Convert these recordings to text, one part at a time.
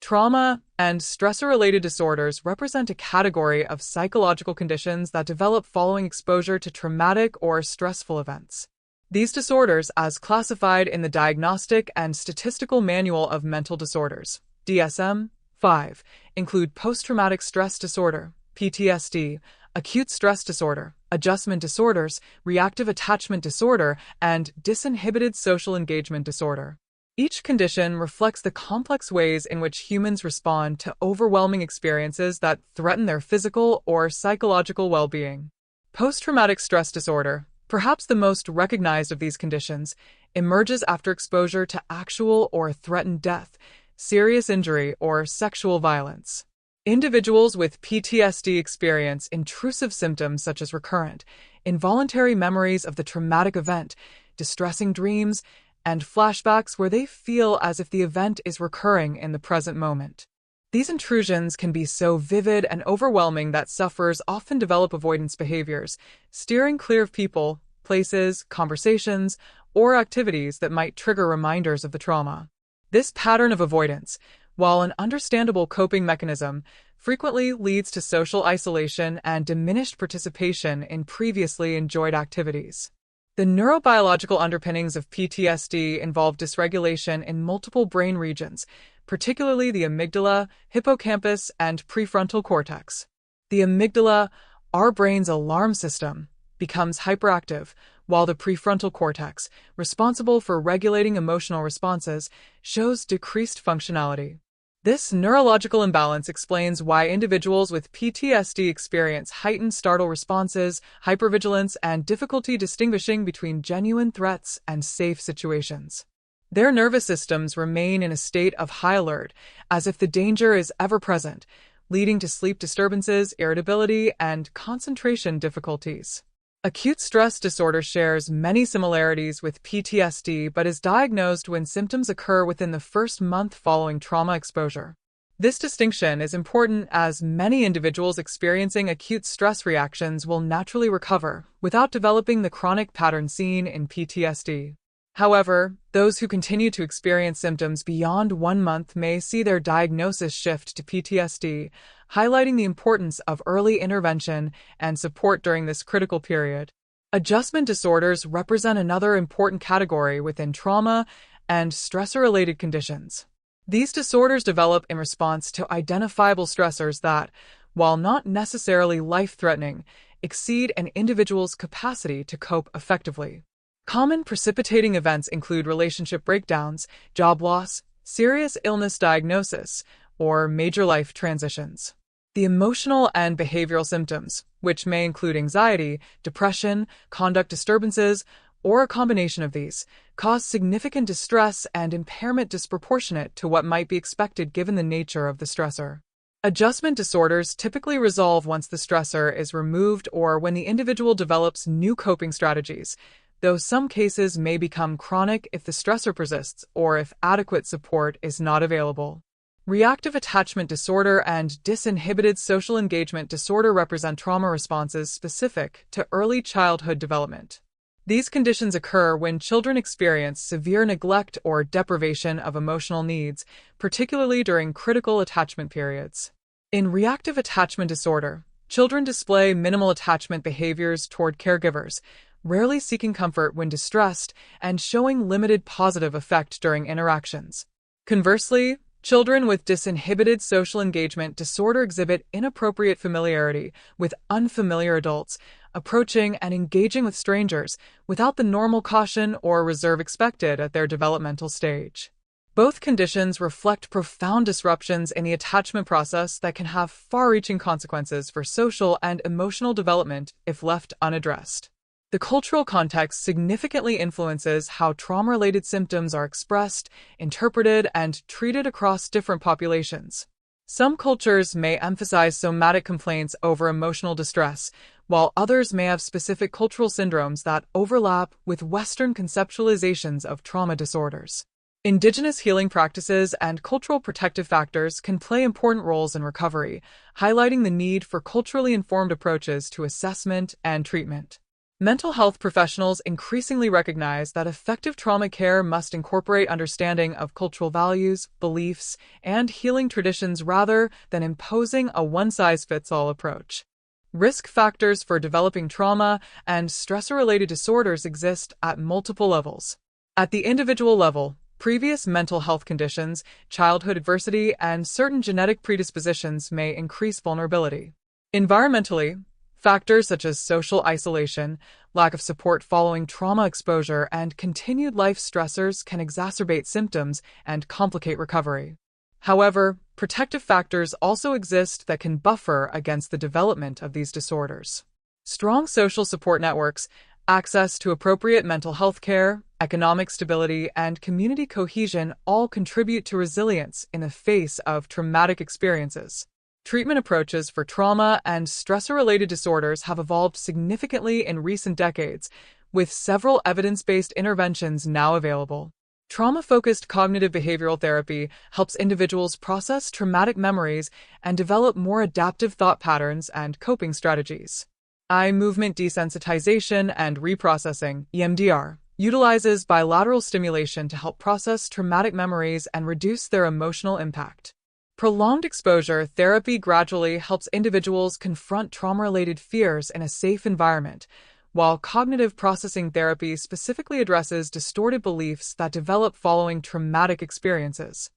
Trauma and stressor-related disorders represent a category of psychological conditions that develop following exposure to traumatic or stressful events. These disorders, as classified in the Diagnostic and Statistical Manual of Mental Disorders, DSM-5, include post-traumatic stress disorder, PTSD, acute stress disorder, adjustment disorders, reactive attachment disorder, and disinhibited social engagement disorder. Each condition reflects the complex ways in which humans respond to overwhelming experiences that threaten their physical or psychological well-being. Post-traumatic stress disorder, perhaps the most recognized of these conditions, emerges after exposure to actual or threatened death, serious injury, or sexual violence. Individuals with PTSD experience intrusive symptoms such as recurrent, involuntary memories of the traumatic event, distressing dreams, and flashbacks where they feel as if the event is recurring in the present moment. These intrusions can be so vivid and overwhelming that sufferers often develop avoidance behaviors, steering clear of people, places, conversations, or activities that might trigger reminders of the trauma. This pattern of avoidance, while an understandable coping mechanism, frequently leads to social isolation and diminished participation in previously enjoyed activities. The neurobiological underpinnings of PTSD involve dysregulation in multiple brain regions, particularly the amygdala, hippocampus, and prefrontal cortex. The amygdala, our brain's alarm system, becomes hyperactive, while the prefrontal cortex, responsible for regulating emotional responses, shows decreased functionality. This neurological imbalance explains why individuals with PTSD experience heightened startle responses, hypervigilance, and difficulty distinguishing between genuine threats and safe situations. Their nervous systems remain in a state of high alert, as if the danger is ever present, leading to sleep disturbances, irritability, and concentration difficulties. Acute stress disorder shares many similarities with PTSD but is diagnosed when symptoms occur within the first month following trauma exposure. This distinction is important as many individuals experiencing acute stress reactions will naturally recover without developing the chronic pattern seen in PTSD. However, those who continue to experience symptoms beyond 1 month may see their diagnosis shift to PTSD, highlighting the importance of early intervention and support during this critical period. Adjustment disorders represent another important category within trauma and stressor-related conditions. These disorders develop in response to identifiable stressors that, while not necessarily life-threatening, exceed an individual's capacity to cope effectively. Common precipitating events include relationship breakdowns, job loss, serious illness diagnosis, or major life transitions. The emotional and behavioral symptoms, which may include anxiety, depression, conduct disturbances, or a combination of these, cause significant distress and impairment disproportionate to what might be expected given the nature of the stressor. Adjustment disorders typically resolve once the stressor is removed or when the individual develops new coping strategies, though some cases may become chronic if the stressor persists or if adequate support is not available. Reactive Attachment Disorder and Disinhibited Social Engagement Disorder represent trauma responses specific to early childhood development. These conditions occur when children experience severe neglect or deprivation of emotional needs, particularly during critical attachment periods. In reactive attachment disorder, children display minimal attachment behaviors toward caregivers, rarely seeking comfort when distressed, and showing limited positive effect during interactions. Conversely, children with disinhibited social engagement disorder exhibit inappropriate familiarity with unfamiliar adults, approaching and engaging with strangers without the normal caution or reserve expected at their developmental stage. Both conditions reflect profound disruptions in the attachment process that can have far-reaching consequences for social and emotional development if left unaddressed. The cultural context significantly influences how trauma-related symptoms are expressed, interpreted, and treated across different populations. Some cultures may emphasize somatic complaints over emotional distress, while others may have specific cultural syndromes that overlap with Western conceptualizations of trauma disorders. Indigenous healing practices and cultural protective factors can play important roles in recovery, highlighting the need for culturally informed approaches to assessment and treatment. Mental health professionals increasingly recognize that effective trauma care must incorporate understanding of cultural values, beliefs, and healing traditions rather than imposing a one-size-fits-all approach. Risk factors for developing trauma and stressor-related disorders exist at multiple levels. At the individual level, previous mental health conditions, childhood adversity, and certain genetic predispositions may increase vulnerability. Environmentally, factors such as social isolation, lack of support following trauma exposure, and continued life stressors can exacerbate symptoms and complicate recovery. However, protective factors also exist that can buffer against the development of these disorders. Strong social support networks, access to appropriate mental health care, economic stability, and community cohesion all contribute to resilience in the face of traumatic experiences. Treatment approaches for trauma and stressor-related disorders have evolved significantly in recent decades, with several evidence-based interventions now available. Trauma-focused cognitive behavioral therapy helps individuals process traumatic memories and develop more adaptive thought patterns and coping strategies. Eye movement desensitization and reprocessing, EMDR, utilizes bilateral stimulation to help process traumatic memories and reduce their emotional impact. Prolonged exposure therapy gradually helps individuals confront trauma-related fears in a safe environment, while cognitive processing therapy specifically addresses distorted beliefs that develop following traumatic experiences.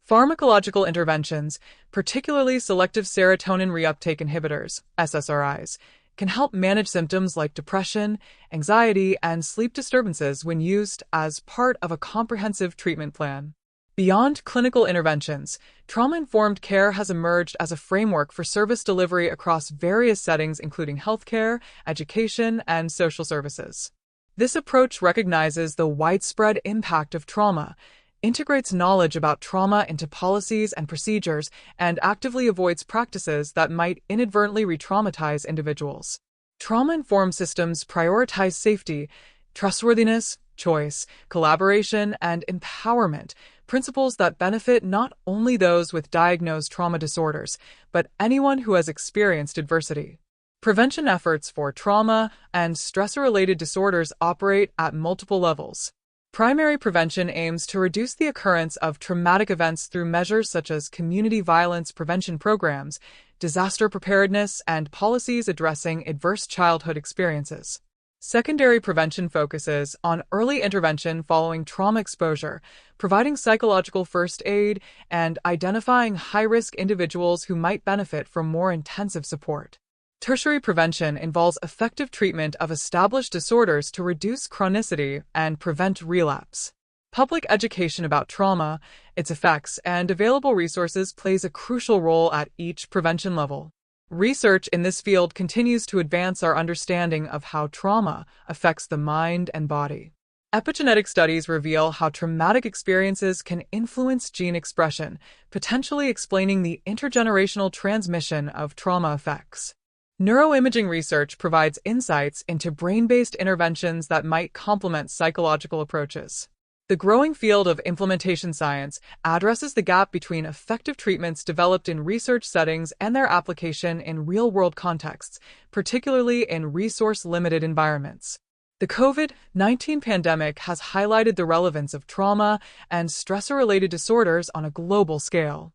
Pharmacological interventions, particularly selective serotonin reuptake inhibitors, SSRIs, can help manage symptoms like depression, anxiety, and sleep disturbances when used as part of a comprehensive treatment plan. Beyond clinical interventions, trauma-informed care has emerged as a framework for service delivery across various settings including healthcare, education, and social services. This approach recognizes the widespread impact of trauma, integrates knowledge about trauma into policies and procedures, and actively avoids practices that might inadvertently re-traumatize individuals. Trauma-informed systems prioritize safety, trustworthiness, choice, collaboration, and empowerment, principles that benefit not only those with diagnosed trauma disorders, but anyone who has experienced adversity. Prevention efforts for trauma and stressor-related disorders operate at multiple levels. Primary prevention aims to reduce the occurrence of traumatic events through measures such as community violence prevention programs, disaster preparedness, and policies addressing adverse childhood experiences. Secondary prevention focuses on early intervention following trauma exposure, providing psychological first aid, and identifying high-risk individuals who might benefit from more intensive support. Tertiary prevention involves effective treatment of established disorders to reduce chronicity and prevent relapse. Public education about trauma, its effects, and available resources plays a crucial role at each prevention level. Research in this field continues to advance our understanding of how trauma affects the mind and body. Epigenetic studies reveal how traumatic experiences can influence gene expression, potentially explaining the intergenerational transmission of trauma effects. Neuroimaging research provides insights into brain-based interventions that might complement psychological approaches. The growing field of implementation science addresses the gap between effective treatments developed in research settings and their application in real-world contexts, particularly in resource-limited environments. The COVID-19 pandemic has highlighted the relevance of trauma and stressor-related disorders on a global scale.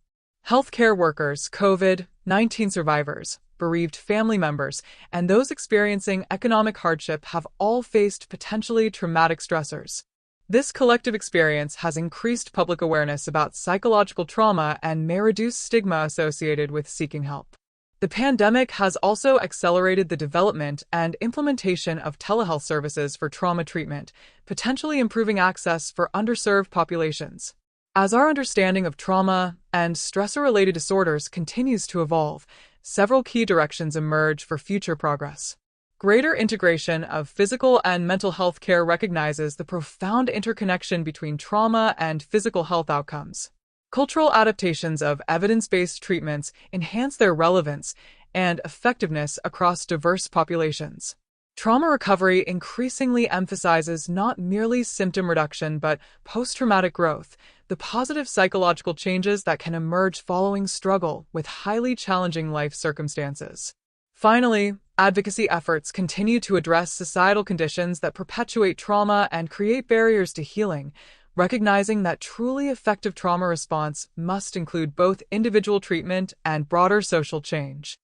Healthcare workers, COVID-19 survivors, bereaved family members, and those experiencing economic hardship have all faced potentially traumatic stressors. This collective experience has increased public awareness about psychological trauma and may reduce stigma associated with seeking help. The pandemic has also accelerated the development and implementation of telehealth services for trauma treatment, potentially improving access for underserved populations. As our understanding of trauma and stressor-related disorders continues to evolve, several key directions emerge for future progress. Greater integration of physical and mental health care recognizes the profound interconnection between trauma and physical health outcomes. Cultural adaptations of evidence-based treatments enhance their relevance and effectiveness across diverse populations. Trauma recovery increasingly emphasizes not merely symptom reduction but post-traumatic growth, the positive psychological changes that can emerge following struggle with highly challenging life circumstances. Finally, advocacy efforts continue to address societal conditions that perpetuate trauma and create barriers to healing, recognizing that truly effective trauma response must include both individual treatment and broader social change.